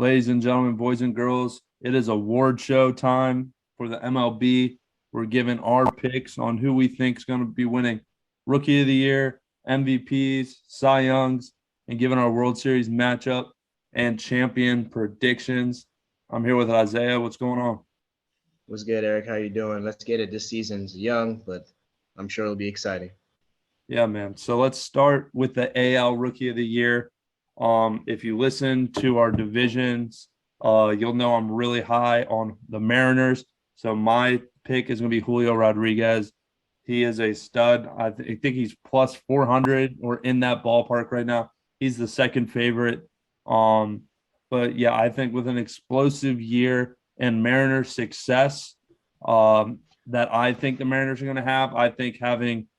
Ladies and gentlemen, boys and girls, it is award show time for the MLB. We're giving our picks on who we think is going to be winning Rookie of the Year, MVPs, Cy Youngs, and giving our World Series matchup and champion predictions. I'm here with Isaiah. What's going on? What's good, Eric? How you doing? Let's get it. This season's young, but I'm sure it'll be exciting. Yeah, man. So let's start with the AL Rookie of the Year. If you listen to our divisions, you'll know I'm really high on the Mariners. So my pick is going to be Julio Rodriguez. He is a stud. I think he's plus 400 or in that ballpark right now. He's the second favorite. Um, but yeah, I think with an explosive year and Mariners success, that I think the Mariners are going to have, I think having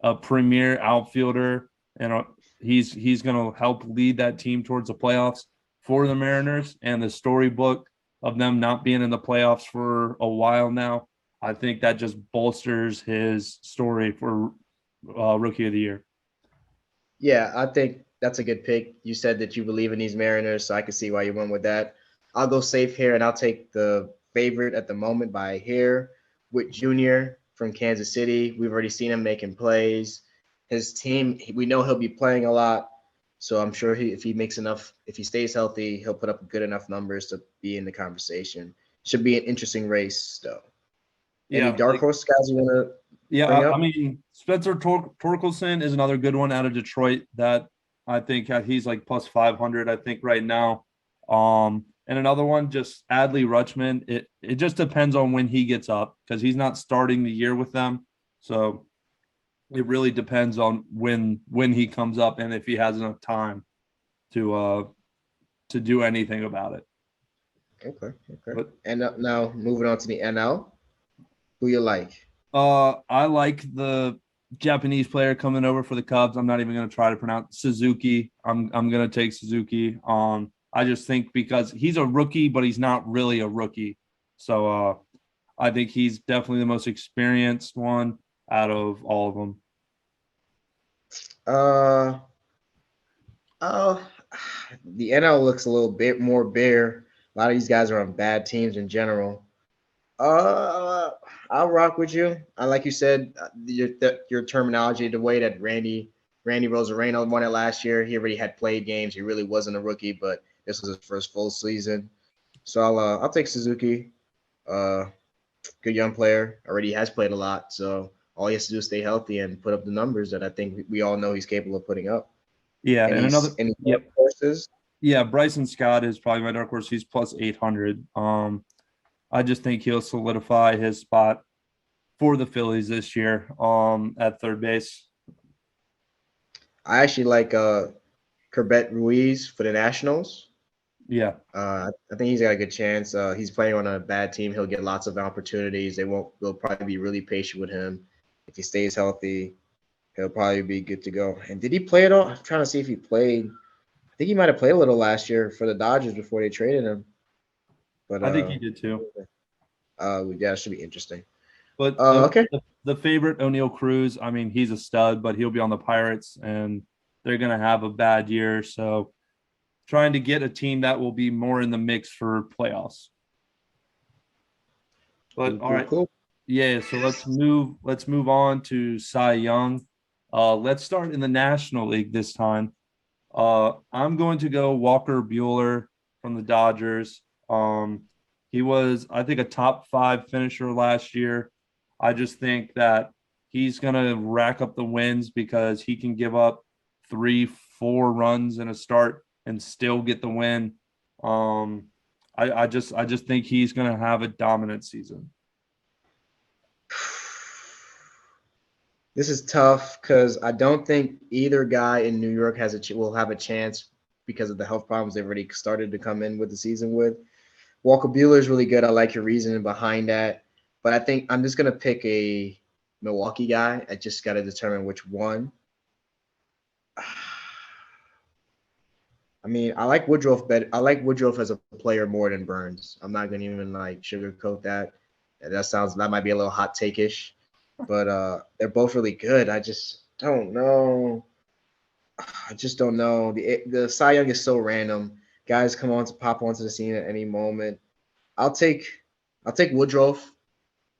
a premier outfielder and he's going to help lead that team towards the playoffs for the Mariners, and the storybook of them not being in the playoffs for a while now. I think that just bolsters his story for Rookie of the Year. Yeah, I think that's a good pick. You said that you believe in these Mariners, so I can see why you went with that. I'll go safe here, and I'll take the favorite at the moment by hair with Junior from Kansas City. We've already seen him making plays. His team, we know he'll be playing a lot, so I'm sure if he makes enough, if he stays healthy, he'll put up good enough numbers to be in the conversation. Should be an interesting race, though. Any Yeah, dark horse guys you want to yeah. bring I up? mean, Spencer Torkelson is another good one out of Detroit that I think he's like plus 500. I think right now. And another one, just Adley Rutschman. It just depends on when he gets up because he's not starting the year with them. So it really depends on when he comes up and if he has enough time to do anything about it. Okay, okay. But And now moving on to the NL, who you like? I like the Japanese player coming over for the Cubs. I'm not even going to try to pronounce Suzuki. I'm going to take Suzuki. I just think because he's a rookie, but he's not really a rookie. So I think he's definitely the most experienced one out of all of them. Uh, oh, the NL looks a little bit more bare. A lot of these guys are on bad teams in general. Uh, I'll rock with you. Like you said, your terminology, the way that Randy Rosareno won it last year. He already had played games. He really wasn't a rookie, but this was his first full season. So I'll take Suzuki. Uh, Good young player. Already has played a lot, so all he has to do is stay healthy and put up the numbers that I think we all know he's capable of putting up. Yeah, and Any another any yeah, courses? yeah, Bryson Scott is probably my dark horse. He's plus 800. I just think he'll solidify his spot for the Phillies this year at third base. I actually like Corbett Ruiz for the Nationals. Yeah. I think he's got a good chance. He's playing on a bad team. He'll get lots of opportunities. They'll probably be really patient with him. If he stays healthy, he'll probably be good to go. And did he play at all? I'm trying to see if he played. I think he might have played a little last year for the Dodgers before they traded him. But I think he did too. yeah, it should be interesting. But the Okay. the favorite O'Neal Cruz, I mean, he's a stud, but he'll be on the Pirates and they're gonna have a bad year. So trying to get a team that will be more in the mix for playoffs. But Cool, all cool, right. cool. Yeah, so let's move on to Cy Young. Let's start in the National League this time. I'm going to go Walker Bueller from the Dodgers. He was, I think, a top five finisher last year. I just think that he's going to rack up the wins because he can give up 3, 4 runs in a start and still get the win. Um, I just think he's going to have a dominant season. This is tough because I don't think either guy in New York will have a chance because of the health problems they've already started to come in with the season with. Walker Bueller is really good. I like your reasoning behind that, but I think I'm just gonna pick a Milwaukee guy. I just got to determine which one. I mean, I like Woodruff better. I like Woodruff as a player more than Burns. I'm not gonna even like sugarcoat that. That might be a little hot take-ish, but they're both really good. I just don't know. I just don't know. The Cy Young is so random. Guys come on to pop onto the scene at any moment. I'll take Woodruff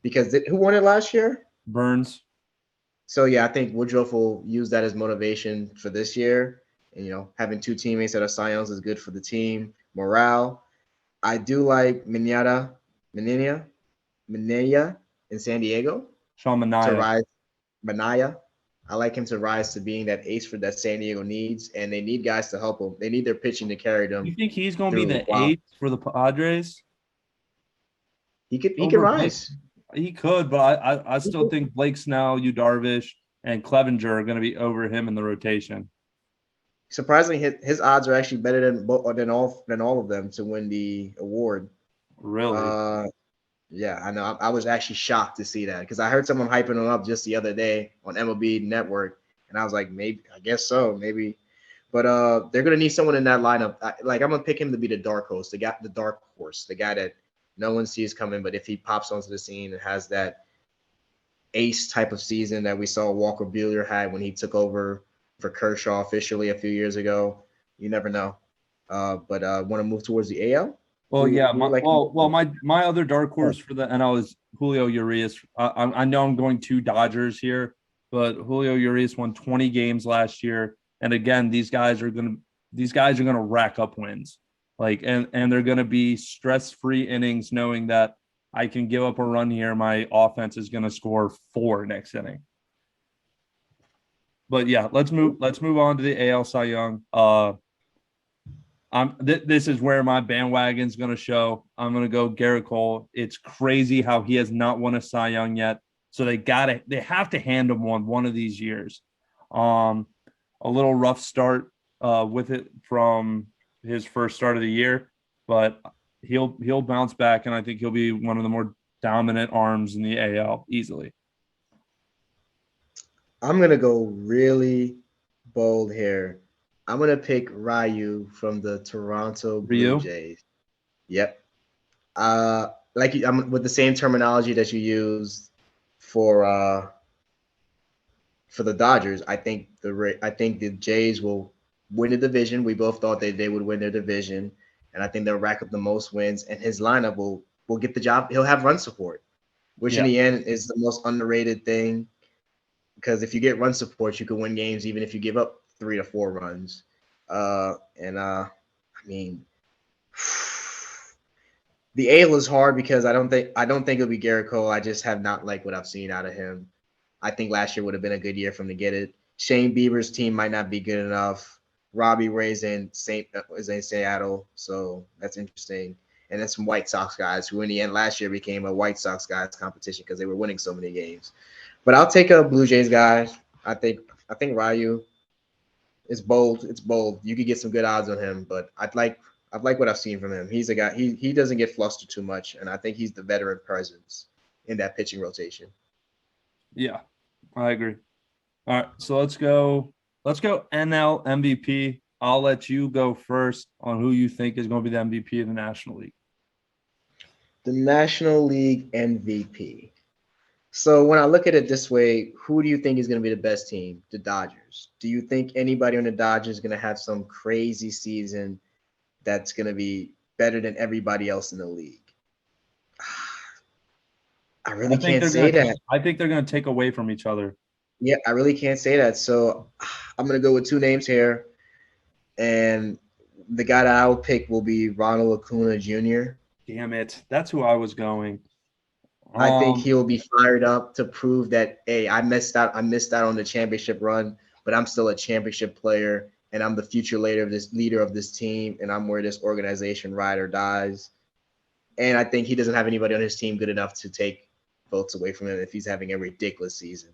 because who won it last year? Burns. So yeah, I think Woodruff will use that as motivation for this year. And having two teammates that are Cy Youngs is good for the team morale. I do like Minaya in San Diego Sean to Manaea. rise. Minaya, I like him to rise to being that ace for that San Diego needs, and they need guys to help them. They need their pitching to carry You them think he's going to be through. the Wow, eighth for the Padres? he can Over Blake? rise. He could, but I still think Blake Snell, Yu Darvish, and Clevenger are going to be over him in the rotation. Surprisingly, his odds are actually better than all of them to win the award. Really? Uh, yeah, I know. I was actually shocked to see that because I heard someone hyping him up just the other day on MLB Network, and I was like, maybe, I guess so, maybe. But they're gonna need someone in that lineup. I'm gonna pick him to be the dark horse, the guy that no one sees coming, but if he pops onto the scene and has that ace type of season that we saw Walker Buehler had when he took over for Kershaw officially a few years ago, you never know. But want to move towards the AL? Well, yeah. Who like? My other dark Oh, horse for the NL is Julio Urias. I know I'm going to Dodgers here, but Julio Urias won 20 games last year, and again, these guys are gonna rack up wins, like and they're gonna be stress-free innings, knowing that I can give up a run here. My offense is gonna score 4 next inning. But yeah, let's move on to the AL Cy Young. This is where my bandwagon's going to show. I'm going to go Garrett Cole. It's crazy how he has not won a Cy Young yet. So they have to hand him one of these years. Um, a little rough start with it from his first start of the year, but he'll bounce back, and I think he'll be one of the more dominant arms in the AL easily. I'm gonna go really bold here. I'm gonna pick Ryu from the Toronto Blue Ryu? Jays. Yep. I'm with the same terminology that you used for uh for the Dodgers. I think the Jays will win the division. We both thought they would win their division, and I think they'll rack up the most wins. And his lineup will get the job. He'll have run support, which in Yeah. the end is the most underrated thing. Because if you get run support, you can win games even if you give up 3 to 4 runs. I mean, the AL is hard because I don't think it'll be Garrett Cole. I just have not liked what I've seen out of him. I think last year would have been a good year for him to get it. Shane Bieber's team might not be good enough. Robbie Ray's is in Seattle, so that's interesting. And then some White Sox guys who, in the end, last year became a White Sox guys competition because they were winning so many games. But I'll take a Blue Jays guy. I think Ryu is bold. It's bold. You could get some good odds on him, but I'd like what I've seen from him. He's a guy. He doesn't get flustered too much, and I think he's the veteran presence in that pitching rotation. Yeah, I agree. All right, so let's go. Let's go NL MVP. I'll let you go first on who you think is going to be the MVP of the National League. The National League MVP. So when I look at it this way, who do you think is going to be the best team? The Dodgers. Do you think anybody on the Dodgers is going to have some crazy season that's going to be better than everybody else in the league? I really can't say that. I think they're going to take away from each other. Yeah, I really can't say that. So I'm going to go with two names here, and the guy that I will pick will be Ronald Acuna Jr. Damn it, that's who I was going. I think Um, he'll be fired up to prove that, hey, I missed out. I missed out on the championship run, but I'm still a championship player, and I'm the future leader of this team, and I'm where this organization ride or dies. And I think he doesn't have anybody on his team good enough to take votes away from him if he's having a ridiculous season.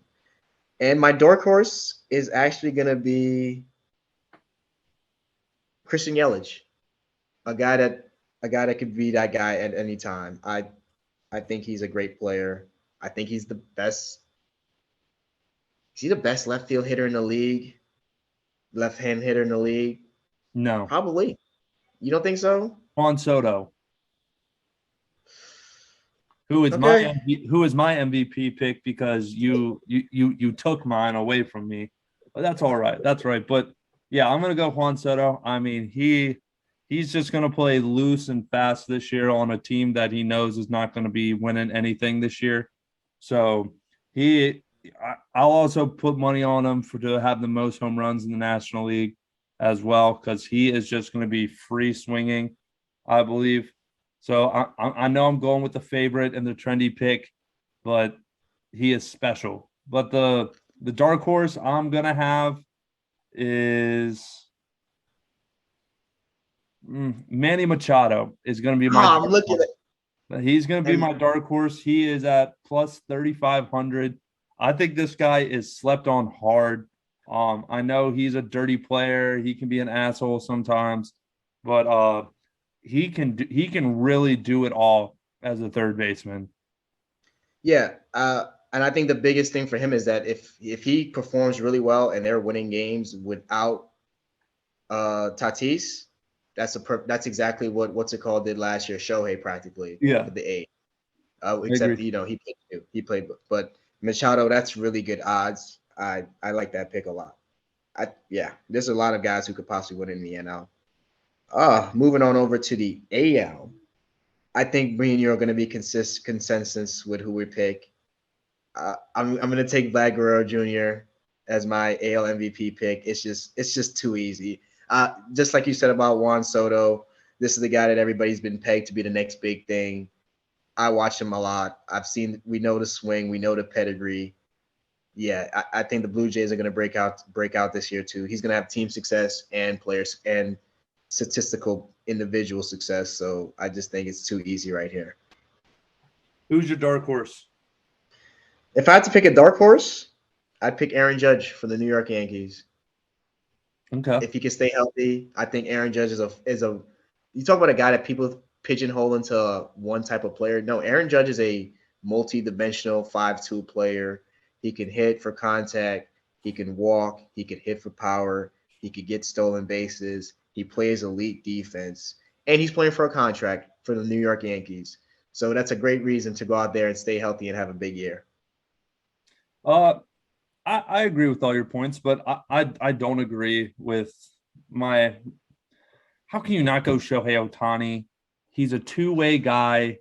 And my dark horse is actually gonna be Christian Yelich, a guy that a guy that could be that guy at any time. I think he's a great player. I think he's the best. Is he the best left field hitter in the league? Left hand hitter in the league? no, Probably. You don't think so? Juan Soto, Okay. who is my MVP pick because you took mine away from me. But that's all right. That's right. But yeah, I'm gonna go Juan Soto. I mean, he's just going to play loose and fast this year on a team that he knows is not going to be winning anything this year. So I'll also put money on him to have the most home runs in the National League as well, because he is just going to be free swinging, I believe. So I know I'm going with the favorite and the trendy pick, but he is special. But the dark horse I'm gonna have is Manny Machado is going to be my I'm dark looking horse. at He's going to be and my dark horse. He is at plus 3,500. I think this guy is slept on hard. I know he's a dirty player. He can be an asshole sometimes, but he can really do it all as a third baseman. yeah, and I think the biggest thing for him is that if he performs really well and they're winning games without Tatis, that's exactly what what's it called did last year. Shohei practically Yeah, for the A. I Except agree. you know he played, but Machado, that's really good odds. I like that pick a lot. Yeah, there's a lot of guys who could possibly win in the NL. Moving on over to the AL. I think me and you are going to be consensus with who we pick. I'm going to take Vlad Guerrero Jr. as my AL MVP pick. It's just too easy. Just like you said about Juan Soto, this is the guy that everybody's been pegged to be the next big thing. I watch him a lot. We know the swing, we know the pedigree. Yeah, I think the Blue Jays are going to break out this year too. He's going to have team success and players and statistical individual success. So I just think it's too easy right here. Who's your dark horse? If I had to pick a dark horse, I'd pick Aaron Judge for the New York Yankees. Okay. If he can stay healthy, I think Aaron Judge is a. You talk about a guy that people pigeonhole into one type of player. No, Aaron Judge is a multi-dimensional 5-2 player. He can hit for contact. He can walk. He can hit for power. He could get stolen bases. He plays elite defense, and he's playing for a contract for the New York Yankees. So that's a great reason to go out there and stay healthy and have a big year. Uh, I agree with all your points, but I don't agree with my. How can you not go Shohei Ohtani? He's a two-way guy.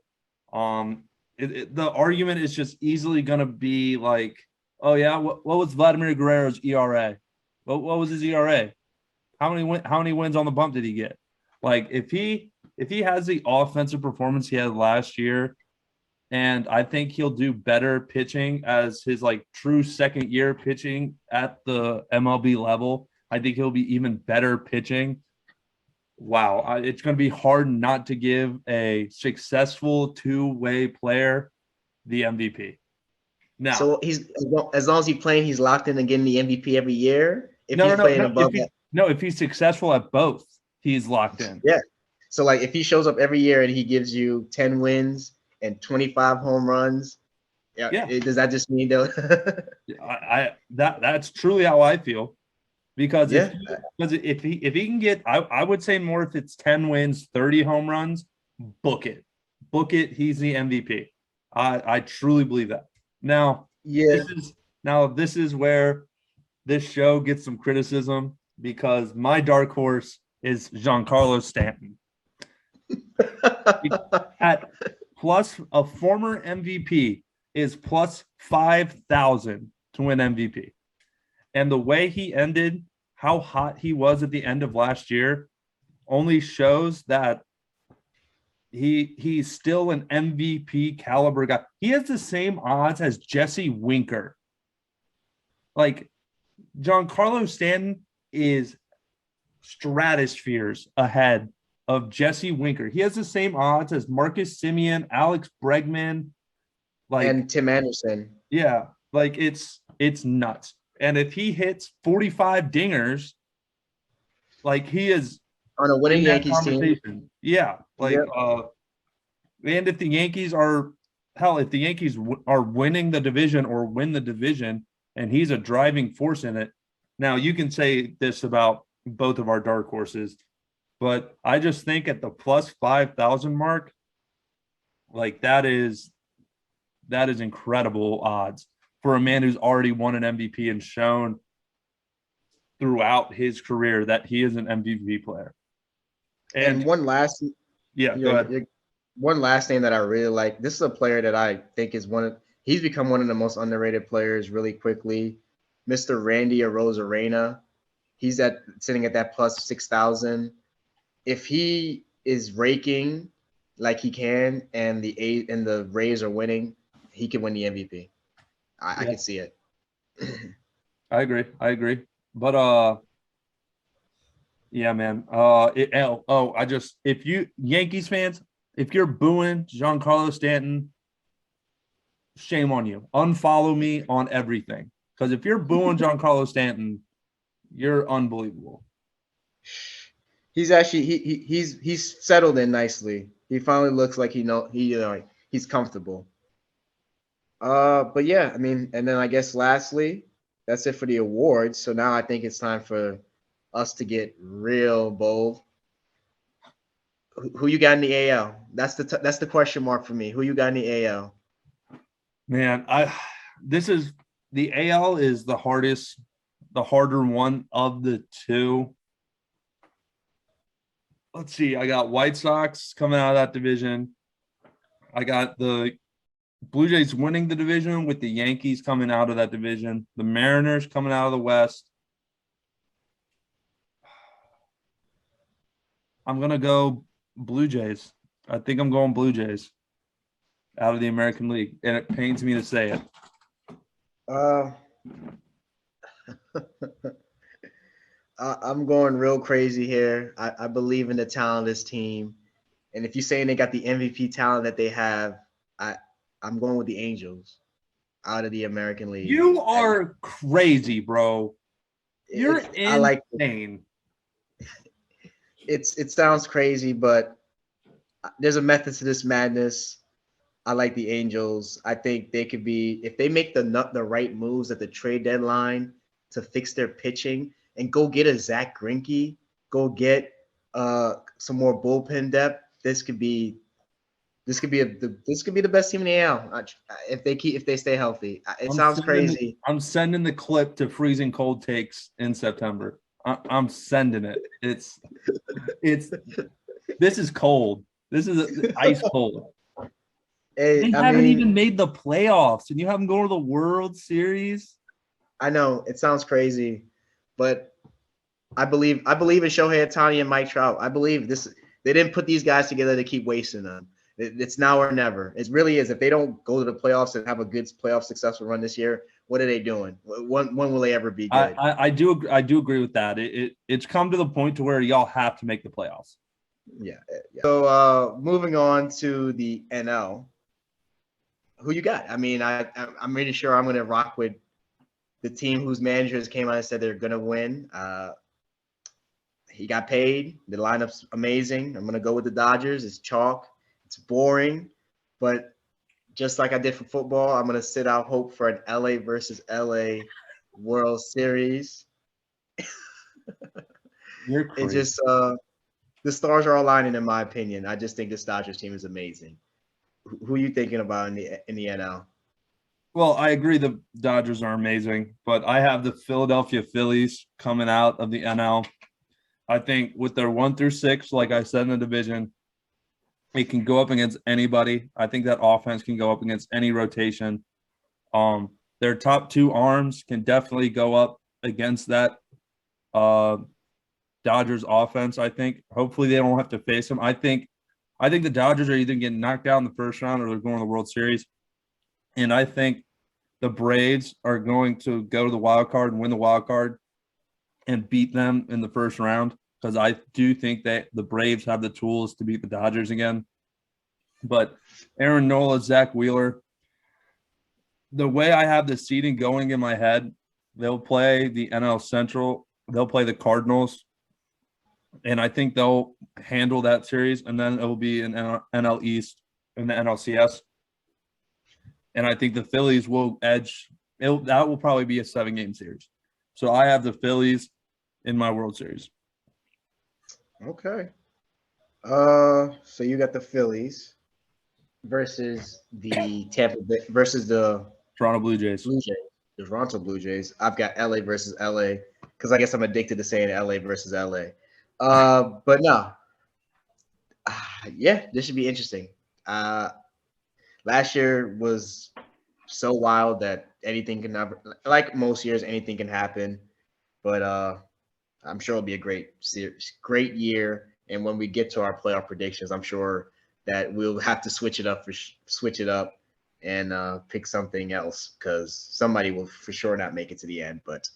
The argument is just easily going to be like, oh yeah, what was Vladimir Guerrero's ERA? What was his ERA? How many wins on the bump did he get? Like if he has the offensive performance he had last year, and I think he'll do better pitching as his like true second year pitching at the MLB level. I think he'll be even better pitching. Wow, it's going to be hard not to give a successful two-way player the MVP. Now, So he's as long as he's playing, he's locked in and getting the MVP every year. If no, no, he's no, playing no. If above he that, no, if he's successful at both, he's locked in. yeah. So like if he shows up every year and he gives you 10 wins and 25 home runs, yeah, Yeah, does that just mean that? that's truly how I feel. Because Yeah, if he can get, I would say more if it's 10 wins, 30 home runs, book it, book it. He's the MVP. I truly believe that. Now yeah. this is where this show gets some criticism because my dark horse is Giancarlo Stanton at plus a former MVP is plus 5,000 to win MVP. And the way he ended, how hot he was at the end of last year, only shows that he's still an MVP caliber guy. He has the same odds as Jesse Winker. Like Giancarlo Stanton is stratospheres ahead of Jesse Winker. He has the same odds as Marcus Semien, Alex Bregman. Like, And Tim Anderson. yeah, like it's nuts. And if he hits 45 dingers, like he is On a winning in that Yankees team. conversation. Yeah, like Yep. and if the Yankees are hell, if the Yankees are winning the division or win the division, and he's a driving force in it. Now you can say this about both of our dark horses, but I just think at the plus 5,000 mark, like that is incredible odds for a man who's already won an MVP and shown throughout his career that he is an MVP player. And And one last, yeah, go yeah, ahead. one last name that I really like. This is a player that I think is he's become one of the most underrated players really quickly. Mr. Randy Arozarena. He's sitting at that plus 6,000. If he is raking like he can, and the Rays are winning, he can win the MVP. I Yeah, could see it. I agree. I agree. But yeah, man. I just if you Yankees fans, if you're booing Giancarlo Stanton, shame on you. Unfollow me on everything. Because if you're booing Giancarlo Stanton, you're unbelievable. He's actually he's settled in nicely. He finally looks like he's comfortable. But yeah, I mean, and then I guess lastly, that's it for the awards. So now I think it's time for us to get real bold. Who you got in the AL? That's the question mark for me. Who you got in the AL? Man, this is the AL is the harder one of the two. Let's see. I got White Sox coming out of that division. I got the Blue Jays winning the division with the Yankees coming out of that division. The Mariners coming out of the West. I'm gonna go Blue Jays. I think I'm going Blue Jays out of the American League, and it pains me to say it. Uh, I'm going real crazy here. I believe in the talent of this team, and if you're saying they got the MVP talent that they have, I I'm going with the Angels out of the American League. You are crazy, bro. You're I like insane. it sounds crazy, but there's a method to this madness. I like the Angels. I think they could be if they make the right moves at the trade deadline to fix their pitching and go get a Zach Greinke, go get some more bullpen depth. This could be the best team in the AL if they stay healthy. It sounds crazy. I'm sending the clip to freezing cold takes in September. I'm sending it. It's this is cold. This is ice cold. Hey, They I haven't mean, even made the playoffs, and you have them going to the World Series. I know it sounds crazy, but I believe in Shohei Ohtani and Mike Trout. I believe this. They didn't put these guys together to keep wasting them. It's now or never. It really is. If they don't go to the playoffs and have a good playoff successful run this year, what are they doing? When will they ever be good? I do agree with that. It's come to the point to where y'all have to make the playoffs. Yeah. So moving on to the NL, who you got? I mean, I'm pretty sure I'm going to rock with the team whose managers came out and said they're going to win. He got paid. The lineup's amazing. I'm going to go with the Dodgers. It's chalk. It's boring, but just like I did for football, I'm going to sit out hope for an LA versus LA World Series. You're It crazy. just the stars are aligning in my opinion. I just think this Dodgers team is amazing. Who are you thinking about in the NL? Well, I agree the Dodgers are amazing, but I have the Philadelphia Phillies coming out of the NL. I think with their 1 through 6, like I said in the division, it can go up against anybody. I think that offense can go up against any rotation. Their top two arms can definitely go up against that uh, Dodgers offense. I think. Hopefully, they don't have to face them. I think the Dodgers are either getting knocked out in the first round or they're going to the World Series. And I think the Braves are going to go to the wild card and win the wild card and beat them in the first round because I do think that the Braves have the tools to beat the Dodgers again. But Aaron Nola, Zach Wheeler, the way I have the seeding going in my head, they'll play the NL Central, they'll play the Cardinals, and I think they'll handle that series, and then it will be an NL East and the NLCS. And I think the Phillies will edge. That will probably be a 7-game series. So I have the Phillies in my World Series. Okay. So you got the Phillies versus the Tampa Bay versus the Toronto Blue Jays. The Toronto Blue Jays. I've got LA versus LA because I guess I'm addicted to saying LA versus LA. But no, Yeah, this should be interesting. Last year was so wild that anything can never, like most years, anything can happen. But I'm sure it'll be a great year. And when we get to our playoff predictions, I'm sure that we'll have to switch it up and pick something else because somebody will for sure not make it to the end. But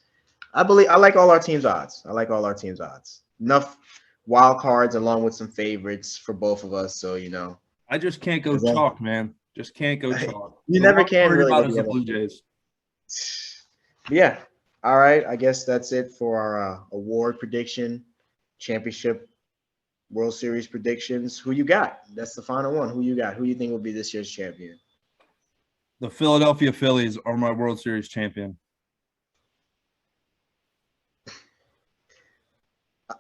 I like all our teams' odds. I like all our teams' odds. Enough wild cards along with some favorites for both of us. So I just can't go as long chalk, man. Just can't go chalk. you The one never I'm can worried really about with is the the MLB. Blue Jays. Yeah. All right. I guess that's it for our award prediction, championship, World Series predictions. Who you got? That's the final one. Who you got? Who you think will be this year's champion? The Philadelphia Phillies are my World Series champion.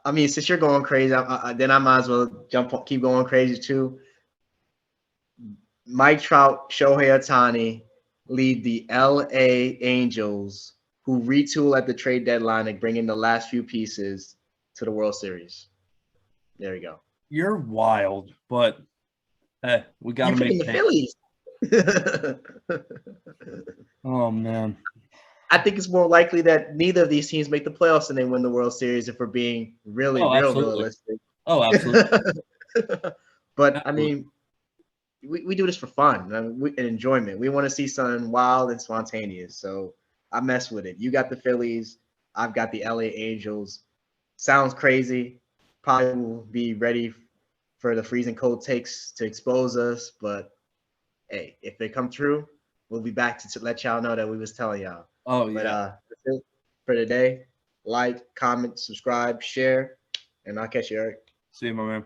I mean, since you're going crazy, then I might as well keep going crazy too. Mike Trout, Shohei Ohtani lead the LA Angels, who retool at the trade deadline and bring in the last few pieces to the World Series. There we go. You're wild, but hey, we got You to make picking the change. Phillies? Oh man. I think it's more likely that neither of these teams make the playoffs and they win the World Series if we're being really, Oh, real absolutely. realistic. Oh, absolutely. But I Absolutely. mean, we do this for fun and enjoyment. We want to see something wild and spontaneous. So I mess with it. You got the Phillies. I've got the LA Angels. Sounds crazy. Probably will be ready for the freezing cold takes to expose us. But hey, if they come true, we'll be back to let y'all know that we was telling y'all. Oh But yeah. that's it for today. Like, comment, subscribe, share, and I'll catch you, Eric. See you, my man.